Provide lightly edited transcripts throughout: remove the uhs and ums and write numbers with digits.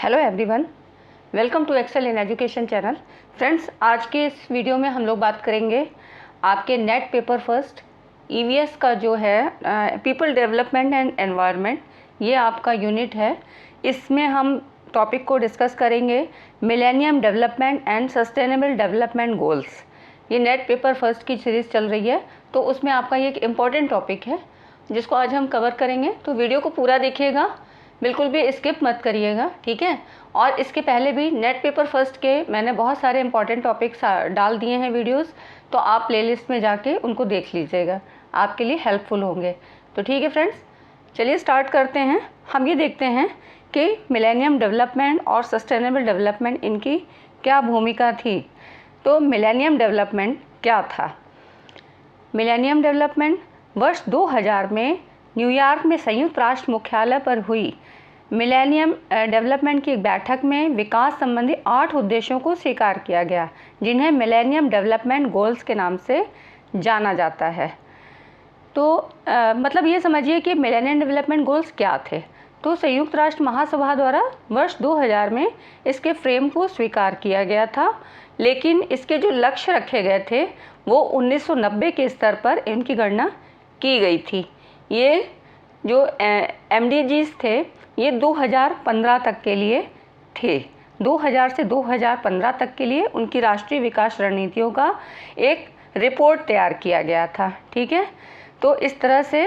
Hello everyone, welcome to Excel in education channel. Friends, आज के इस वीडियो में हम लोग बात करेंगे आपके नेट पेपर फर्स्ट ईवीएस का जो है पीपल डेवलपमेंट एंड एनवायरनमेंट, ये आपका यूनिट है। इसमें हम टॉपिक को डिस्कस करेंगे millennium development and sustainable development goals. ये नेट पेपर फर्स्ट की सीरीज़ चल रही है, तो उसमें आपका ये एक इम्पॉर्टेंट टॉपिक है जिसको आज हम कवर करेंगे। तो वीडियो को पूरा देखिएगा, बिल्कुल भी स्किप मत करिएगा, ठीक है। और इसके पहले भी नेट पेपर फर्स्ट के मैंने बहुत सारे इंपॉर्टेंट टॉपिक्स डाल दिए हैं वीडियोस, तो आप प्लेलिस्ट में जाके उनको देख लीजिएगा, आपके लिए हेल्पफुल होंगे। तो ठीक है फ्रेंड्स, चलिए स्टार्ट करते हैं। हम ये देखते हैं कि मिलेनियम डेवलपमेंट और सस्टेनेबल डेवलपमेंट इनकी क्या भूमिका थी। तो मिलेनियम डेवलपमेंट क्या था? मिलेनियम डेवलपमेंट वर्ष 2000 में न्यूयॉर्क में संयुक्त राष्ट्र मुख्यालय पर हुई मिलेनियम डेवलपमेंट की एक बैठक में विकास संबंधी 8 उद्देश्यों को स्वीकार किया गया, जिन्हें मिलेनियम डेवलपमेंट गोल्स के नाम से जाना जाता है। तो मतलब ये समझिए कि मिलेनियम डेवलपमेंट गोल्स क्या थे। तो संयुक्त राष्ट्र महासभा द्वारा वर्ष 2000 में इसके फ्रेम को स्वीकार किया गया था, लेकिन इसके जो लक्ष्य रखे गए थे वो 1990 के स्तर पर इनकी गणना की गई थी। ये जो MDGs थे ये 2015 तक के लिए थे। 2000 से 2015 तक के लिए उनकी राष्ट्रीय विकास रणनीतियों का एक रिपोर्ट तैयार किया गया था, ठीक है। तो इस तरह से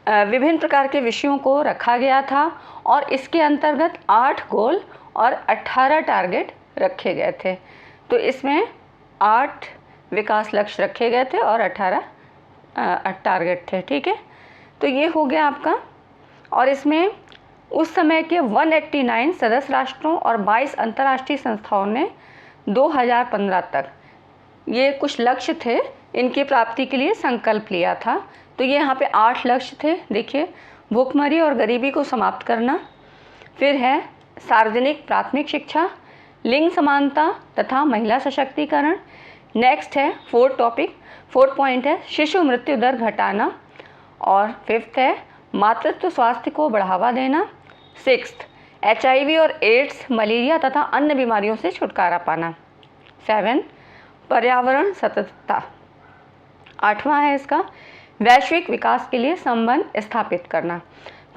विभिन्न प्रकार के विषयों को रखा गया था और इसके अंतर्गत 8 गोल और 18 टारगेट रखे गए थे। तो इसमें 8 विकास लक्ष्य रखे गए थे और 18 टारगेट थे, ठीक है। तो ये हो गया आपका। और इसमें उस समय के 189 सदस्य राष्ट्रों और 22 अंतर्राष्ट्रीय संस्थाओं ने 2015 तक ये कुछ लक्ष्य थे इनकी प्राप्ति के लिए संकल्प लिया था। तो ये यहाँ पे 8 लक्ष्य थे। देखिए, भूखमरी और गरीबी को समाप्त करना, फिर है सार्वजनिक प्राथमिक शिक्षा, लिंग समानता तथा महिला सशक्तिकरण। नेक्स्ट है फोर्थ पॉइंट है शिशु मृत्यु दर घटाना, और 5th है मातृत्व स्वास्थ्य को बढ़ावा देना। 6th HIV और एड्स, मलेरिया तथा अन्य बीमारियों से छुटकारा पाना। 7 पर्यावरण सततता। 8वां है इसका वैश्विक विकास के लिए संबंध स्थापित करना।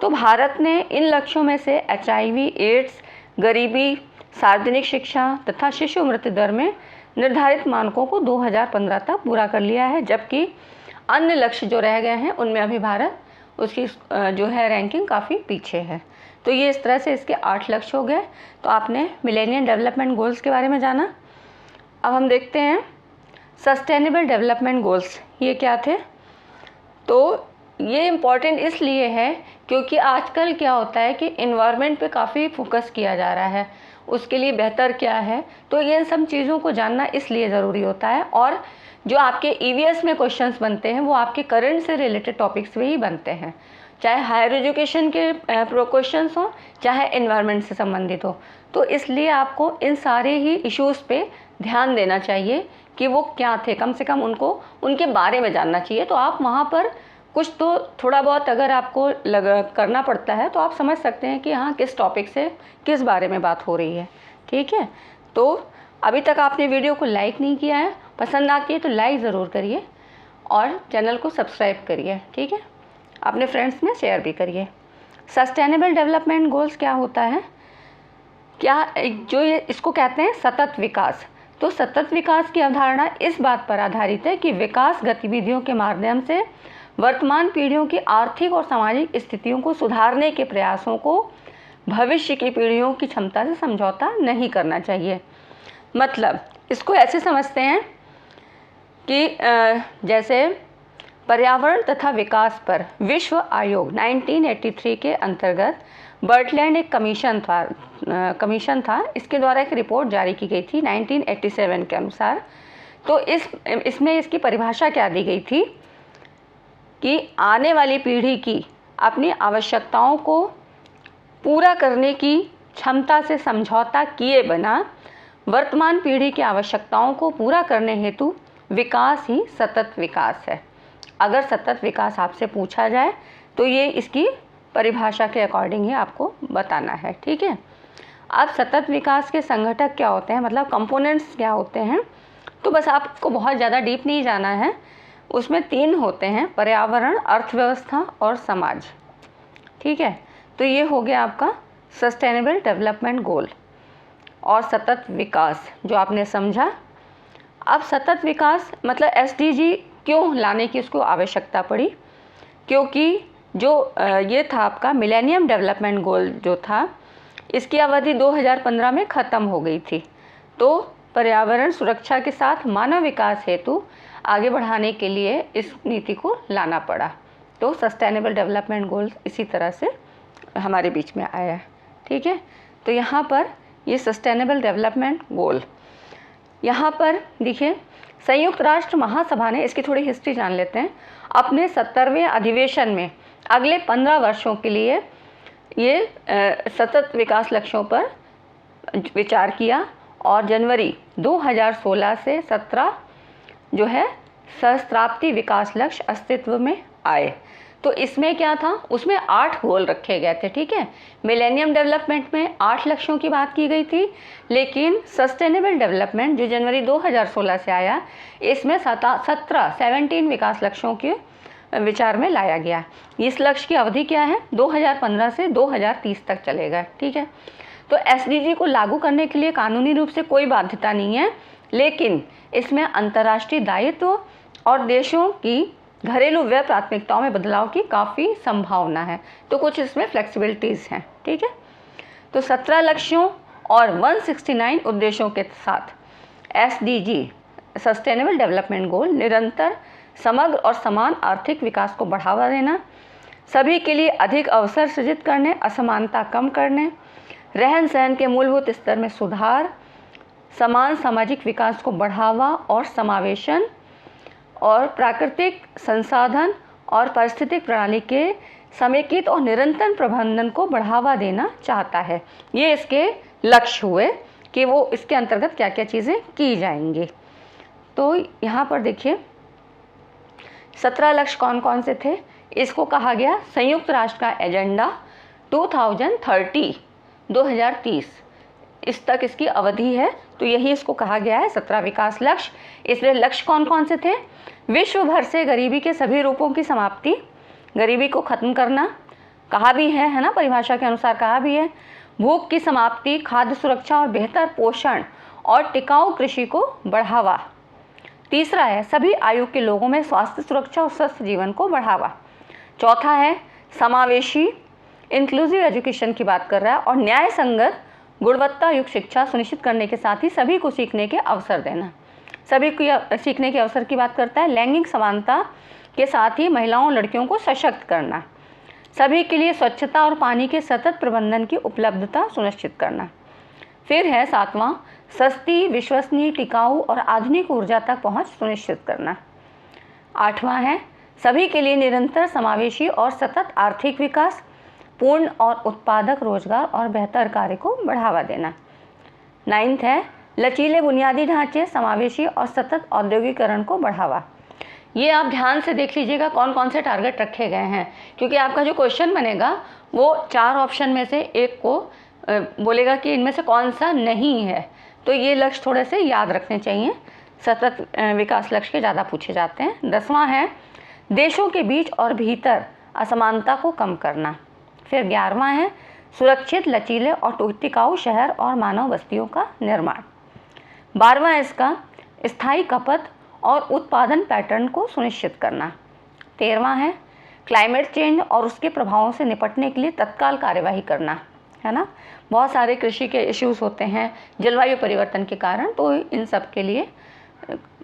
तो भारत ने इन लक्ष्यों में से HIV, एड्स, गरीबी, सार्वजनिक शिक्षा तथा शिशु मृत्यु दर में निर्धारित मानकों को 2015 तक पूरा कर लिया है, जबकि अन्य लक्ष्य जो रह गए हैं उनमें अभी भारत उसकी जो है रैंकिंग काफ़ी पीछे है। तो ये इस तरह से इसके 8 लक्ष्य हो गए। तो आपने मिलेनियम डेवलपमेंट गोल्स के बारे में जाना। अब हम देखते हैं सस्टेनेबल डेवलपमेंट गोल्स ये क्या थे। तो ये इम्पॉर्टेंट इसलिए है क्योंकि आजकल क्या होता है कि इन्वायरमेंट पे काफ़ी फोकस किया जा रहा है, उसके लिए बेहतर क्या है। तो ये सब चीज़ों को जानना इसलिए ज़रूरी होता है। और जो आपके EVS में क्वेश्चंस बनते हैं वो आपके करंट से रिलेटेड टॉपिक्स में ही बनते हैं, चाहे हायर एजुकेशन के क्वेश्चंस हो चाहे एनवायरनमेंट से संबंधित हो। तो इसलिए आपको इन सारे ही इश्यूज़ पे ध्यान देना चाहिए कि वो क्या थे, कम से कम उनके बारे में जानना चाहिए। तो आप वहाँ पर कुछ तो थोड़ा बहुत अगर आपको करना पड़ता है तो आप समझ सकते हैं कि हाँ किस टॉपिक से किस बारे में बात हो रही है, ठीक है। तो अभी तक आपने वीडियो को लाइक नहीं किया है, पसंद आती है तो लाइक ज़रूर करिए और चैनल को सब्सक्राइब करिए, ठीक है। अपने फ्रेंड्स में शेयर भी करिए। सस्टेनेबल डेवलपमेंट गोल्स क्या होता है, क्या जो ये इसको कहते हैं सतत विकास। तो सतत विकास की अवधारणा इस बात पर आधारित है कि विकास गतिविधियों के माध्यम से वर्तमान पीढ़ियों की आर्थिक और सामाजिक स्थितियों को सुधारने के प्रयासों को भविष्य की पीढ़ियों की क्षमता से समझौता नहीं करना चाहिए। मतलब इसको ऐसे समझते हैं कि जैसे पर्यावरण तथा विकास पर विश्व आयोग 1983 के अंतर्गत बर्टलैंड एक कमीशन था। इसके द्वारा एक रिपोर्ट जारी की गई थी 1987 के अनुसार। तो इसमें इसकी परिभाषा क्या दी गई थी कि आने वाली पीढ़ी की अपनी आवश्यकताओं को पूरा करने की क्षमता से समझौता किए बिना वर्तमान पीढ़ी की आवश्यकताओं को पूरा करने हेतु विकास ही सतत विकास है। अगर सतत विकास आपसे पूछा जाए तो ये इसकी परिभाषा के अकॉर्डिंग ही आपको बताना है, ठीक है। अब सतत विकास के संघटक क्या होते हैं, मतलब कंपोनेंट्स क्या होते हैं, तो बस आपको बहुत ज़्यादा डीप नहीं जाना है। उसमें 3 होते हैं, पर्यावरण, अर्थव्यवस्था और समाज। ठीक है, तो ये हो गया आपका सस्टेनेबल डेवलपमेंट गोल और सतत विकास जो आपने समझा। अब सतत विकास मतलब SDG क्यों लाने की उसको आवश्यकता पड़ी, क्योंकि जो ये था आपका मिलेनियम डेवलपमेंट गोल जो था, इसकी अवधि 2015 में ख़त्म हो गई थी। तो पर्यावरण सुरक्षा के साथ मानव विकास हेतु आगे बढ़ाने के लिए इस नीति को लाना पड़ा। तो सस्टेनेबल डेवलपमेंट गोल इसी तरह से हमारे बीच में आया है। ठीक है, तो यहाँ पर ये सस्टेनेबल डेवलपमेंट गोल, यहाँ पर देखिए संयुक्त राष्ट्र महासभा ने, इसकी थोड़ी हिस्ट्री जान लेते हैं, अपने 70वें अधिवेशन में अगले 15 वर्षों के लिए ये सतत विकास लक्ष्यों पर विचार किया और जनवरी 2016 से 17 जो है सहस्त्राब्दी विकास लक्ष्य अस्तित्व में आए। तो इसमें क्या था, उसमें 8 गोल रखे गए थे। ठीक है, मिलेनियम डेवलपमेंट में 8 लक्ष्यों की बात की गई थी, लेकिन सस्टेनेबल डेवलपमेंट जो जनवरी 2016 से आया, इसमें 17 विकास लक्ष्यों के विचार में लाया गया। इस लक्ष्य की अवधि क्या है, 2015 से 2030 तक चलेगा। ठीक है, तो SDG को लागू करने के लिए कानूनी रूप से कोई बाध्यता नहीं है, लेकिन इसमें अंतर्राष्ट्रीय दायित्व और देशों की घरेलू व्यय प्राथमिकताओं में बदलाव की काफ़ी संभावना है। तो कुछ इसमें फ्लेक्सिबिलिटीज़ हैं। ठीक है, तो 17 लक्ष्यों और 169 उद्देश्यों के साथ SDG सस्टेनेबल डेवलपमेंट गोल निरंतर समग्र और समान आर्थिक विकास को बढ़ावा देना, सभी के लिए अधिक अवसर सृजित करने, असमानता कम करने, रहन सहन के मूलभूत स्तर में सुधार, समान सामाजिक विकास को बढ़ावा और समावेशन, और प्राकृतिक संसाधन और पारिस्थितिक प्रणाली के समेकित और निरंतर प्रबंधन को बढ़ावा देना चाहता है। ये इसके लक्ष्य हुए कि वो इसके अंतर्गत क्या क्या चीज़ें की जाएंगी। तो यहाँ पर देखिए 17 लक्ष्य कौन कौन से थे। इसको कहा गया संयुक्त राष्ट्र का एजेंडा 2030 इस तक इसकी अवधि है, तो यही इसको कहा गया है 17 विकास लक्ष्य। इसमें लक्ष्य कौन कौन से थे, विश्व भर से गरीबी के सभी रूपों की समाप्ति, गरीबी को ख़त्म करना, कहा भी है ना, परिभाषा के अनुसार कहा भी है, भूख की समाप्ति, खाद्य सुरक्षा और बेहतर पोषण और टिकाऊ कृषि को बढ़ावा। तीसरा है सभी आयु के लोगों में स्वास्थ्य सुरक्षा और स्वस्थ जीवन को बढ़ावा। चौथा है समावेशी इंक्लूसिव एजुकेशन की बात कर रहा है और न्याय संगत गुणवत्ता युक्त शिक्षा सुनिश्चित करने के साथ ही सभी को सीखने के अवसर देना। सभी को सीखने के अवसर की बात करता है। लैंगिक समानता के साथ ही महिलाओं और लड़कियों को सशक्त करना, सभी के लिए स्वच्छता और पानी के सतत प्रबंधन की उपलब्धता सुनिश्चित करना। फिर है 7वां सस्ती, विश्वसनीय, टिकाऊ और आधुनिक ऊर्जा तक पहुंच सुनिश्चित करना। 8वां है सभी के लिए निरंतर समावेशी और सतत आर्थिक विकास, पूर्ण और उत्पादक रोजगार और बेहतर कार्य को बढ़ावा देना। 9th है लचीले बुनियादी ढांचे, समावेशी और सतत औद्योगिकरण को बढ़ावा। ये आप ध्यान से देख लीजिएगा कौन कौन से टारगेट रखे गए हैं, क्योंकि आपका जो क्वेश्चन बनेगा वो 4 ऑप्शन में से एक को बोलेगा कि इनमें से कौन सा नहीं है। तो ये लक्ष्य थोड़े से याद रखने चाहिए, सतत विकास लक्ष्य के ज़्यादा पूछे जाते हैं। 10वां है देशों के बीच और भीतर असमानता को कम करना। फिर 11वां है सुरक्षित, लचीले और टिकाऊ शहर और मानव बस्तियों का निर्माण। 12वां इसका स्थायी खपत और उत्पादन पैटर्न को सुनिश्चित करना। 13वां है क्लाइमेट चेंज और उसके प्रभावों से निपटने के लिए तत्काल कार्यवाही करना, है ना। बहुत सारे कृषि के इश्यूज होते हैं जलवायु परिवर्तन के कारण, तो इन सब के लिए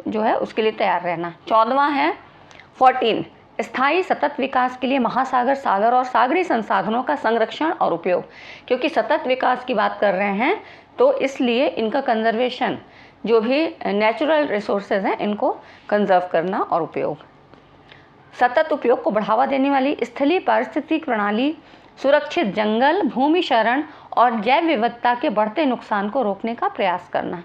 जो है उसके लिए तैयार रहना। 14वां है 14 स्थायी सतत विकास के लिए महासागर, सागर और सागरी संसाधनों का संरक्षण और उपयोग। क्योंकि सतत विकास की बात कर रहे हैं तो इसलिए इनका कंजर्वेशन, जो भी नेचुरल रिसोर्सेज हैं इनको कंजर्व करना और उपयोग। सतत उपयोग को बढ़ावा देने वाली स्थलीय पारिस्थितिक प्रणाली, सुरक्षित जंगल, भूमि शरण और जैव विविधता के बढ़ते नुकसान को रोकने का प्रयास करना।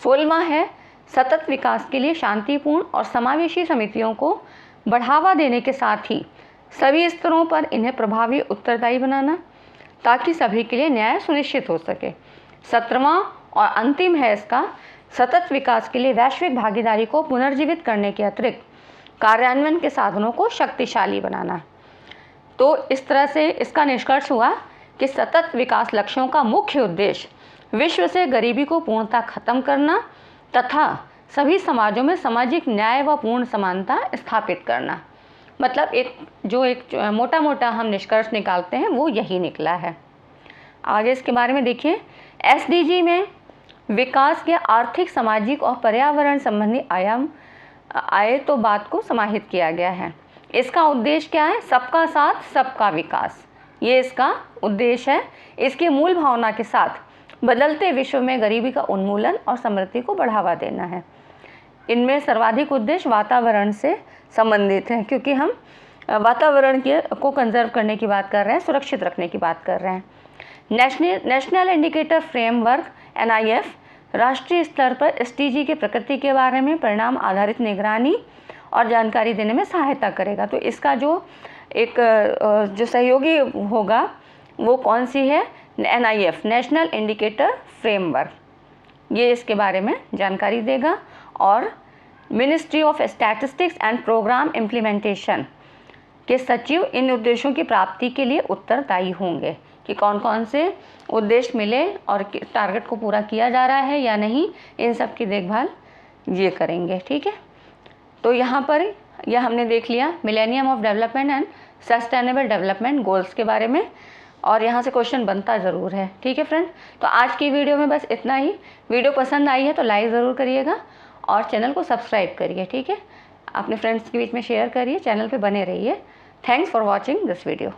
16वां है सतत विकास के लिए शांतिपूर्ण और समावेशी समितियों को बढ़ावा देने के साथ ही सभी स्तरों पर इन्हें प्रभावी उत्तरदायी बनाना। ताकि सभी के लिए न्याय सुनिश्चित हो सके। 17वां और अंतिम है इसका, सतत विकास के लिए वैश्विक भागीदारी को पुनर्जीवित करने के अतिरिक्त कार्यान्वयन के साधनों को शक्तिशाली बनाना। तो इस तरह से इसका निष्कर्ष हुआ कि सतत विकास लक्ष्यों का मुख्य उद्देश्य विश्व से गरीबी को पूर्णतः खत्म करना तथा सभी समाजों में सामाजिक न्याय व पूर्ण समानता स्थापित करना। मतलब एक मोटा मोटा हम निष्कर्ष निकालते हैं वो यही निकला है। आगे इसके बारे में देखिए। SDG में विकास के आर्थिक, सामाजिक और पर्यावरण संबंधी आयाम आए तो बात को समाहित किया गया है। इसका उद्देश्य क्या है? सबका साथ सबका विकास, ये इसका उद्देश्य है। इसकी मूल भावना के साथ बदलते विश्व में गरीबी का उन्मूलन और समृद्धि को बढ़ावा देना है। इनमें सर्वाधिक उद्देश्य वातावरण से संबंधित है, क्योंकि हम वातावरण को कंजर्व करने की बात कर रहे हैं, सुरक्षित रखने की बात कर रहे हैं। नेशनल इंडिकेटर फ्रेमवर्क NIF राष्ट्रीय स्तर पर SDG के प्रकृति के बारे में परिणाम आधारित निगरानी और जानकारी देने में सहायता करेगा। तो इसका जो सहयोगी होगा वो कौन सी है? NIF, नेशनल इंडिकेटर फ्रेमवर्क, ये इसके बारे में जानकारी देगा। और ministry of statistics and programme implementation के सचिव इन उद्देश्यों की प्राप्ति के लिए उत्तरदायी होंगे कि कौन कौन से उद्देश्य मिले और टारगेट को पूरा किया जा रहा है या नहीं, इन सब की देखभाल ये करेंगे। ठीक है, तो यहाँ पर यह हमने देख लिया millennium of development and sustainable development goals के बारे में, और यहाँ से क्वेश्चन बनता ज़रूर है। ठीक है फ्रेंड, तो आज की वीडियो में बस इतना ही। वीडियो पसंद आई है तो लाइक ज़रूर करिएगा और चैनल को सब्सक्राइब करिए। ठीक है, अपने फ्रेंड्स के बीच में शेयर करिए, चैनल पे बने रहिए। Thanks for watching this video.